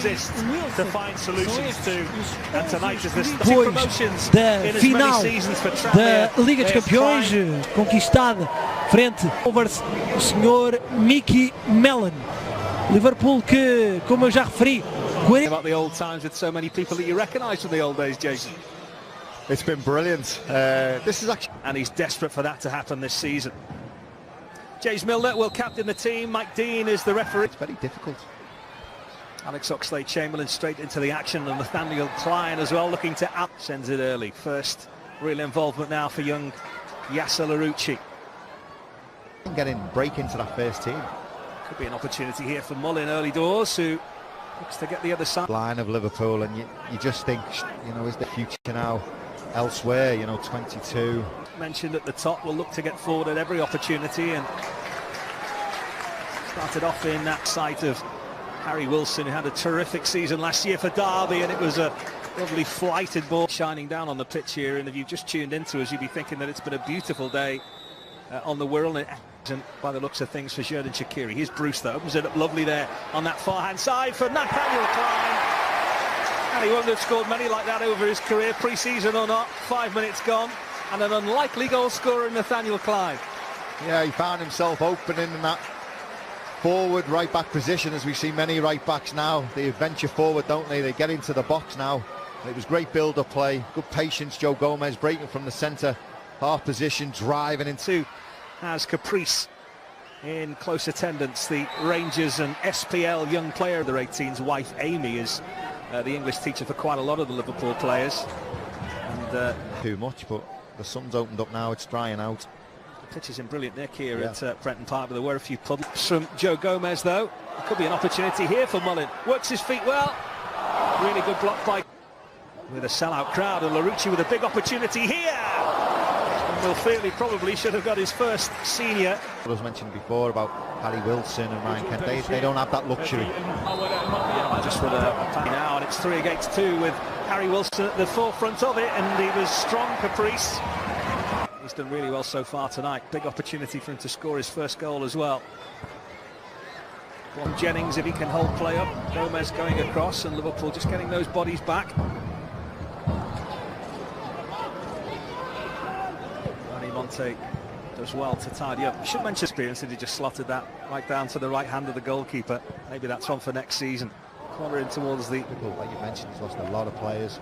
exists to find solutions to. And tonight is the Depois da final da Liga dos Campeões, conquistada frente ao o Sr. Mickey Mellon. Liverpool que, como eu já referi, about the old times with so many people that you recognise from the old days, Jason. It's been brilliant. This is actually, and he's desperate for that to happen this season. James Milner will captain the team. Mike Dean is the referee. It's very difficult. Alex Oxlade-Chamberlain straight into the action, and Nathaniel Klein as well, looking to out. Sends it early. First real involvement now for young Yasser Larouci. Break into that first team. Could be an opportunity here for Mullin early doors, who looks to get the other side. Line of Liverpool, and you just think, you know, is the future now elsewhere? You know, 22. Mentioned at the top, will look to get forward at every opportunity, and started off in that sight of Harry Wilson, who had a terrific season last year for Derby, and it was a lovely flighted ball shining down on the pitch here. And if you've just tuned into us, you'd be thinking that it's been a beautiful day on the Wirral, and by the looks of things for Xherdan Shaqiri. Here's Bruce, though, opens it up lovely there on that far-hand side for Nathaniel Klein. And he won't have scored many like that over his career, pre-season or not. 5 minutes gone, and an unlikely goal scorer in Nathaniel Klein. Yeah, he found himself opening in that forward right-back position, as we see many right-backs now. They venture forward, don't they? They get into the box now. It was great build-up play, good patience. Joe Gomez breaking from the centre half position, driving into. Has Caprice in close attendance, the Rangers and SPL young player. Their 18's wife Amy is the English teacher for quite a lot of the Liverpool players. And too much, but the sun's opened up now, it's drying out. The pitch is in brilliant nick here at Prenton Park, but there were a few puddles from Joe Gomez, though. There could be an opportunity here for Mullin. Works his feet well. Really good block by with a sellout crowd, and Larouci with a big opportunity here. Will feel he probably should have got his first senior. What was mentioned before about Harry Wilson and Ryan Kent, they don't have that luxury. Just with a now, and it's 3 against 2 with Harry Wilson at the forefront of it, and he was strong, Caprice. He's done really well so far tonight. Big opportunity for him to score his first goal as well. One Jennings, if he can hold play up. Gomez going across, and Liverpool just getting those bodies back. Monte does well to tidy up. I should mention experience that he just slotted that right down to the right hand of the goalkeeper. Maybe that's one for next season. Corner in towards the... Like you mentioned, he's lost a lot of players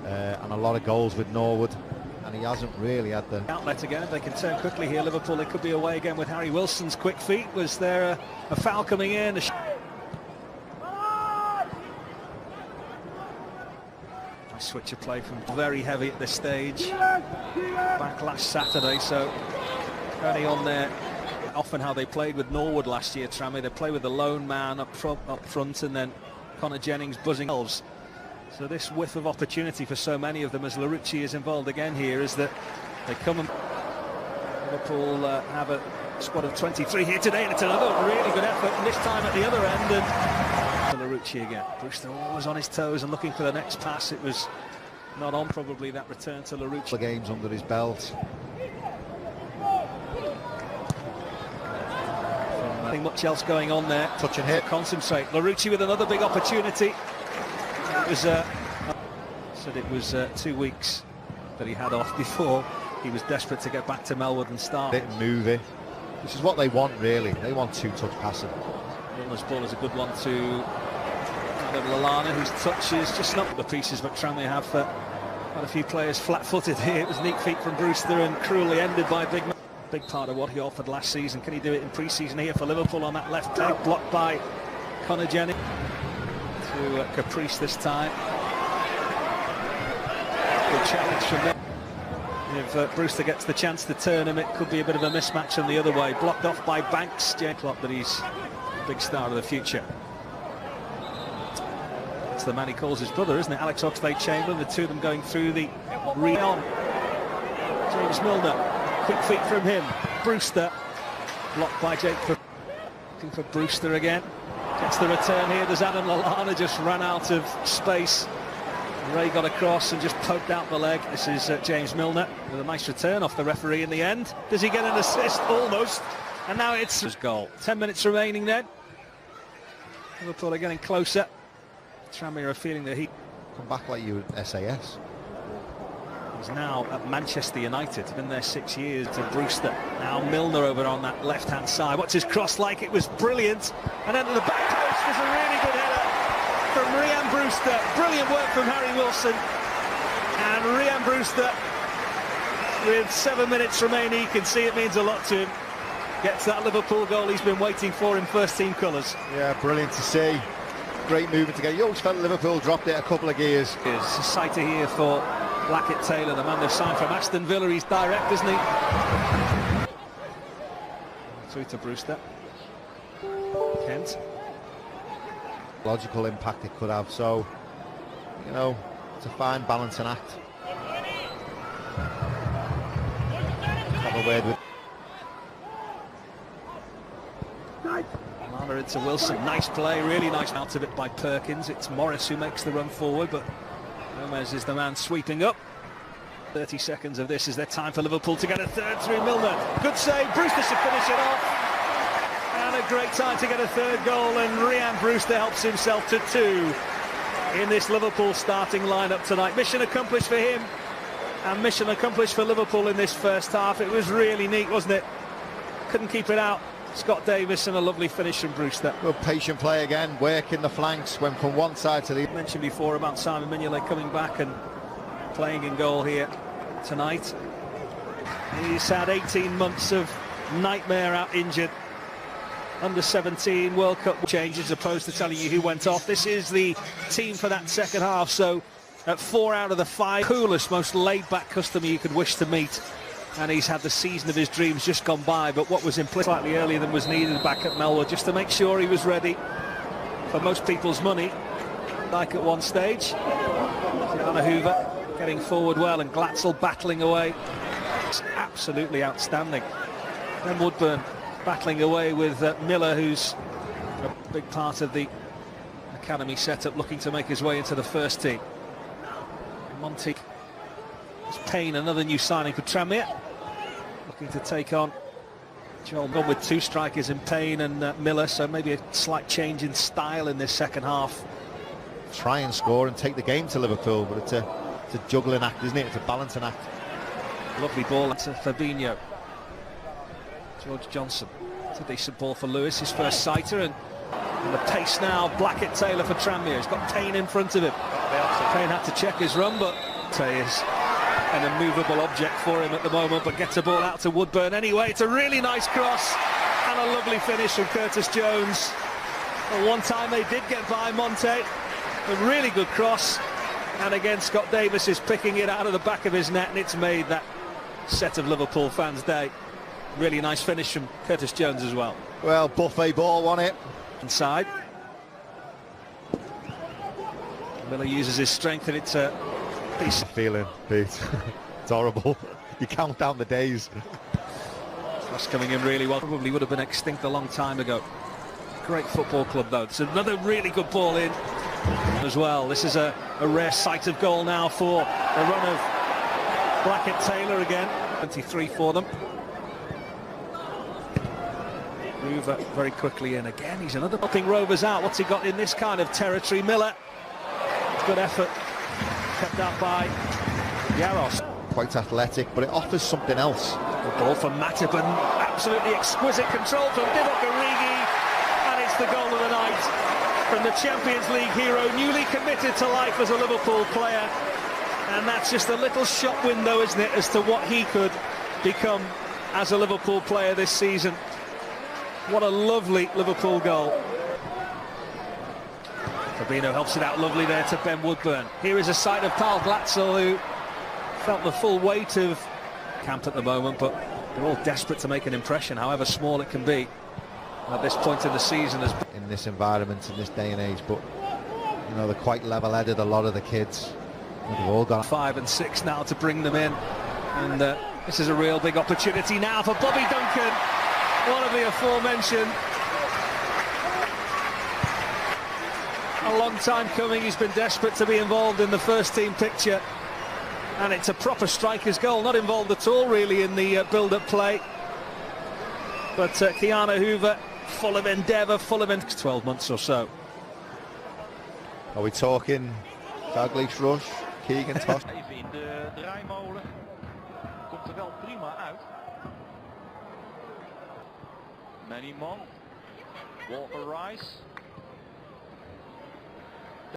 and a lot of goals with Norwood, and he hasn't really had the... Outlet again, if they can turn quickly here, Liverpool, they could be away again with Harry Wilson's quick feet. Was there a foul coming in? Switch of play from very heavy at this stage. Back last Saturday, so only on there. Often how they played with Norwood last year, Tranmere. They play with the lone man up front, and then Connor Jennings buzzing elves. So this whiff of opportunity for so many of them, as Larouci is involved again here, is that they come and Liverpool have a squad of 23 here today, and it's another really good effort, and this time at the other end. And Larouci again. Brewster always on his toes and looking for the next pass. It was not on, probably, that return to Larouci. The games under his belt. Nothing much else going on there. Touch and hit. Concentrate. Larouci with another big opportunity. It was said it was 2 weeks that he had off before he was desperate to get back to Melwood and start. Bit movie, which is what they want, really. They want two-touch passing. Milner's ball is a good one to Lallana, whose touch is just not the pieces, but Tranmere have quite a few players flat-footed here. It was neat feet from Brewster and cruelly ended by big part of what he offered last season. Can he do it in pre-season here for Liverpool on that left peg, blocked by Connor Jennings to Caprice this time. Good challenge from them. If Brewster gets the chance to turn him, it could be a bit of a mismatch on the other way. Blocked off by Banks. Klopp, that he's a big star of the future. It's the man he calls his brother, isn't it? Alex Oxlade-Chamberlain, the two of them going through the re-on. James Milner, quick feet from him. Brewster, blocked by Jake. Looking for Brewster again. Gets the return here. There's Adam Lallana, just ran out of space. Ray got across and just poked out the leg. This is James Milner with a nice return off the referee in the end. Does he get an assist? Almost. And now it's his goal. 10 minutes remaining then. Liverpool are getting closer. Tranmere are feeling the heat. Come back like you at SAS. He's now at Manchester United, been there 6 years. To Brewster, now Milner over on that left-hand side. What's his cross like? It was brilliant. And then to the back post, there's a really good header from Ryan Brewster. Brilliant work from Harry Wilson. And Ryan Brewster, with 7 minutes remaining, you can see it means a lot to him. Gets that Liverpool goal he's been waiting for in first-team colours. Yeah, brilliant to see. Great movement together. You always felt Liverpool dropped it a couple of gears. It's a sight to hear for Blackett-Taylor, the man they've signed from Aston Villa. He's direct, isn't he? Through to Brewster. Kent. Logical impact it could have, so, you know, it's a fine balancing act. Have a word with... Marner into Wilson, nice play, really nice out of it by Perkins. It's Morris who makes the run forward, but Gomez is the man sweeping up. 30 seconds of this is their time for Liverpool to get a third through Milner. Good save, Brewster should finish it off. And a great time to get a third goal, and Ryan Brewster helps himself to 2 in this Liverpool starting lineup tonight. Mission accomplished for him, and mission accomplished for Liverpool in this first half. It was really neat, wasn't it? Couldn't keep it out. Scott Davis, and a lovely finish from Brewster. Good patient play again, working the flanks, went from one side to the... I mentioned before about Simon Mignolet coming back and playing in goal here tonight. He's had 18 months of nightmare out injured. Under 17 World Cup changes, as opposed to telling you who went off. This is the team for that second half, so at 4 out of the 5, coolest, most laid-back customer you could wish to meet. And he's had the season of his dreams just gone by, but what was implicit slightly earlier than was needed back at Melwood, just to make sure he was ready for most people's money, like at one stage. Kiana Hoover getting forward well, and Glatzel battling away. It's absolutely outstanding. Then Woodburn battling away with Miller, who's a big part of the academy setup, looking to make his way into the first team. Monty Payne, another new signing for Tranmere, looking to take on Joel. Gone with 2 strikers in Payne and Miller, so maybe a slight change in style in this second half. Try and score and take the game to Liverpool, but it's a juggling act, isn't it? It's a balancing act. Lovely ball to Fabinho. George Johnson. It's a decent ball for Lewis, his first sighter, and the pace now. Blackett-Taylor for Tranmere. He's got Payne in front of him. Payne had to check his run, but Tay is an immovable object for him at the moment, but gets the ball out to Woodburn anyway. It's a really nice cross and a lovely finish from Curtis Jones. Well, one time they did get by Monte. A really good cross, and again Scott Davis is picking it out of the back of his net, and it's made that set of Liverpool fans' day. Really nice finish from Curtis Jones as well. Well, buffet ball won it. Inside. Miller uses his strength, and it's a piece. Feeling, Pete. It's horrible. You count down the days. Cross coming in really well. Probably would have been extinct a long time ago. Great football club though. It's another really good ball in as well. This is a rare sight of goal now for a run of Blackett-Taylor again. 23 for them. Hoover very quickly in again. He's another helping Rovers out. What's he got in this kind of territory? Miller. Good effort. Kept out by Yaros. Quite athletic, but it offers something else. The ball from Matip, and absolutely exquisite control from Divock Origi, and it's the goal of the night from the Champions League hero, newly committed to life as a Liverpool player. And that's just a little shop window, isn't it, as to what he could become as a Liverpool player this season. What a lovely Liverpool goal. Fabinho helps it out lovely there to Ben Woodburn. Here is a sight of Paul Glatzel, who felt the full weight of camp at the moment, but they're all desperate to make an impression, however small it can be at this point in the season. In this environment, in this day and age, but you know, they're quite level-headed, a lot of the kids. They've all got 5 and 6 now to bring them in, and this is a real big opportunity now for Bobby Duncan, one of the aforementioned. A long time coming. He's been desperate to be involved in the first team picture, and it's a proper striker's goal, not involved at all really in the build-up play, but Kiana Hoover full of endeavour, full of 12 months or so. Are we talking Dalglish rush, Keegan toss? Even in de draaimolen. Komt er wel prima uit. Many man. Walker Rice.